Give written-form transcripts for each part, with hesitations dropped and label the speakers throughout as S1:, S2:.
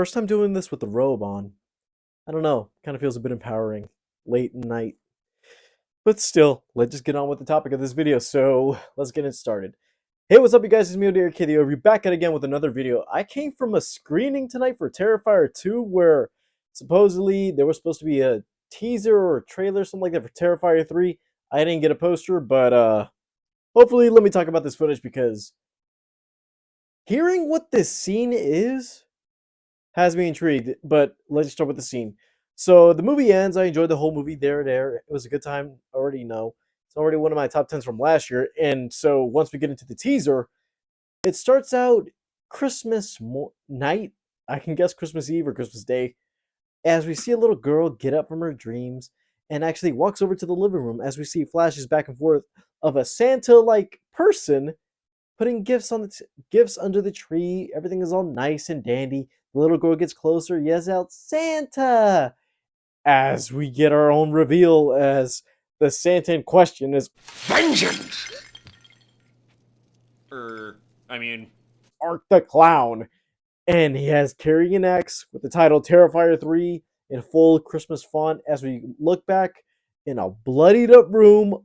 S1: First time doing this with the robe on. I don't know. Kind of feels a bit empowering. Late night. But still, let's just get on with the topic of this video. So let's get it started. Hey, what's up, you guys? It's me, Dear Kitty. We're back at again with another video. I came from a screening tonight for Terrifier 2, where supposedly there was supposed to be a teaser or a trailer, something like that, for Terrifier 3. I didn't get a poster, but hopefully, let me talk about this footage because hearing what this scene is has me intrigued, but let's start with the scene. So the movie ends. I enjoyed the whole movie. There. It was a good time. I already know. It's already one of my top 10s from last year. And so once we get into the teaser, it starts out Christmas night. I can guess Christmas Eve or Christmas Day. As we see a little girl get up from her dreams and actually walks over to the living room as we see flashes back and forth of a Santa-like person putting gifts under the tree. Everything is all nice and dandy. The little girl gets closer, yells out Santa as we get our own reveal as the Santa in question is
S2: Vengeance!
S3: I mean,
S1: Art the Clown, and he has carrying an axe with the title Terrifier 3 in full Christmas font. As we look back in a bloodied up room,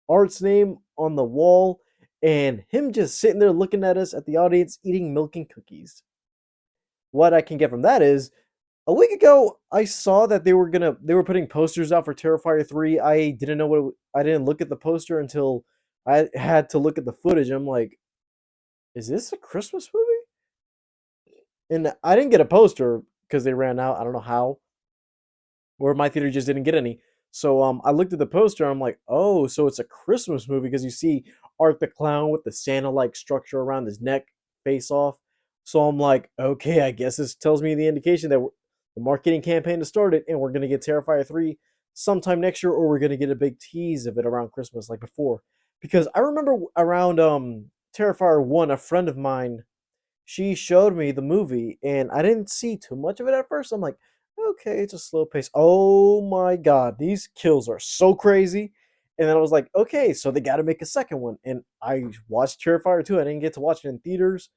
S1: Art's name on the wall, and him just sitting there looking at us at the audience eating milk and cookies. What I can get from that is a week ago I saw that they were putting posters out for Terrifier 3. I didn't know I didn't look at the poster until I had to look at the footage. I'm like, is this a Christmas movie? And I didn't get a poster because they ran out. I don't know how. Or my theater just didn't get any. So I looked at the poster and I'm like, oh, so it's a Christmas movie because you see Art the Clown with the Santa-like structure around his neck, face off. So I'm like, okay, I guess this tells me the indication that the marketing campaign has started and we're gonna get Terrifier 3 sometime next year, or we're gonna get a big tease of it around Christmas like before. Because I remember around Terrifier 1, a friend of mine, she showed me the movie and I didn't see too much of it at first. I'm like, okay, it's a slow pace. Oh my god, these kills are so crazy. And then I was like, okay, so they got to make a second one. And I watched Terrifier 2. I didn't get to watch it in theaters,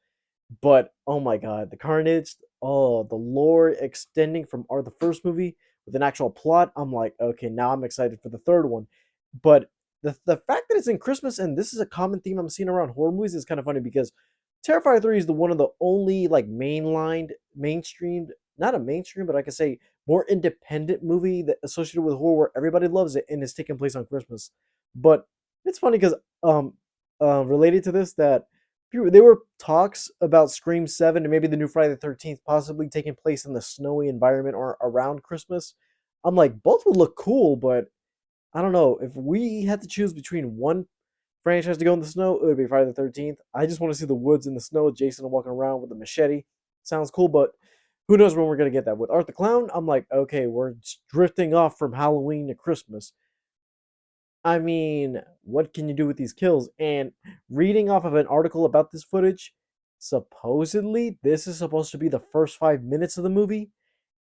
S1: but oh my god, the carnage, oh, the lore extending from the first movie with an actual plot. I'm like, okay, now I'm excited for the third one. But the fact that it's in Christmas and this is a common theme I'm seeing around horror movies is kind of funny because Terrifier 3 is the one of the only like mainlined, mainstreamed, not a mainstream, but I could say more independent movie that associated with horror where everybody loves it and is taking place on Christmas. But it's funny because related to this that there were talks about Scream 7 and maybe the new Friday the 13th possibly taking place in the snowy environment or around Christmas. I'm like, both would look cool, but I don't know. If we had to choose between one franchise to go in the snow, it would be Friday the 13th. I just want to see the woods in the snow, Jason walking around with a machete. Sounds cool, but who knows when we're going to get that. With Art the Clown, I'm like, okay, we're drifting off from Halloween to Christmas. I mean, what can you do with these kills? And reading off of an article about this footage, supposedly this is supposed to be the first 5 minutes of the movie.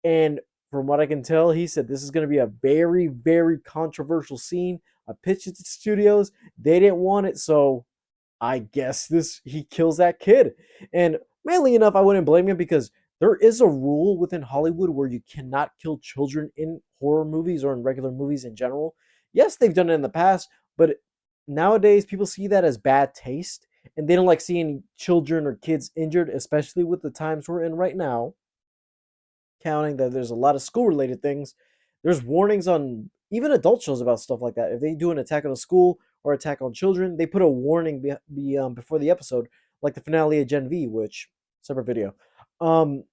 S1: And from what I can tell, he said this is going to be a very, very controversial scene. I pitched it to the studios. They didn't want it, so I guess he kills that kid. And mainly enough, I wouldn't blame him because there is a rule within Hollywood where you cannot kill children in horror movies or in regular movies in general. Yes, they've done it in the past, but nowadays people see that as bad taste and they don't like seeing children or kids injured, especially with the times we're in right now. Counting that there's a lot of school related things. There's warnings on even adult shows about stuff like that. If they do an attack on a school or attack on children, they put a warning before the episode, like the finale of Gen V, which separate video. Um,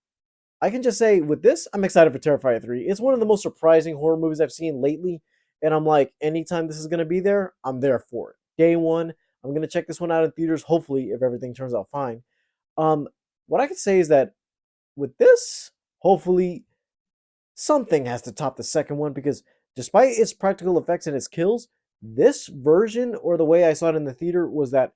S1: I can just say with this, I'm excited for Terrifier 3. It's one of the most surprising horror movies I've seen lately, and I'm like, anytime this is gonna be there, I'm there for it. Day one, I'm gonna check this one out in theaters. Hopefully, if everything turns out fine. Um, what I can say is that with this, hopefully something has to top the second one because despite its practical effects and its kills, this version or the way I saw it in the theater was that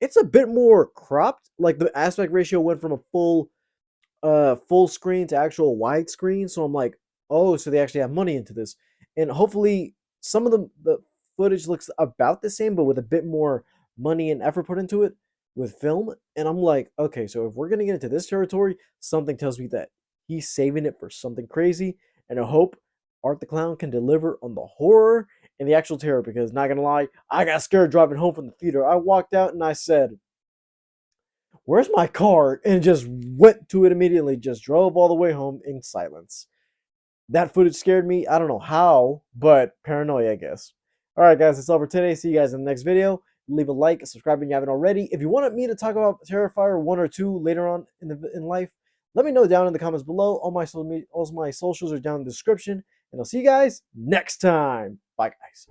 S1: it's a bit more cropped. Like the aspect ratio went from a full screen to actual widescreen. So I'm like, oh, so they actually have money into this. And hopefully some of the footage looks about the same, but with a bit more money and effort put into it with film. And I'm like, okay, so if we're gonna get into this territory, something tells me that he's saving it for something crazy. And I hope Art the Clown can deliver on the horror and the actual terror, because not gonna lie, I got scared driving home from the theater. I walked out and I said, "Where's my car?" And just went to it immediately, just drove all the way home in silence. That footage scared me. I don't know how, but paranoia, I guess. All right, guys, that's all for today. See you guys in the next video. Leave a like, subscribe if you haven't already. If you wanted me to talk about Terrifier 1 or 2 later on in life, let me know down in the comments below. All my socials are down in the description. And I'll see you guys next time. Bye, guys.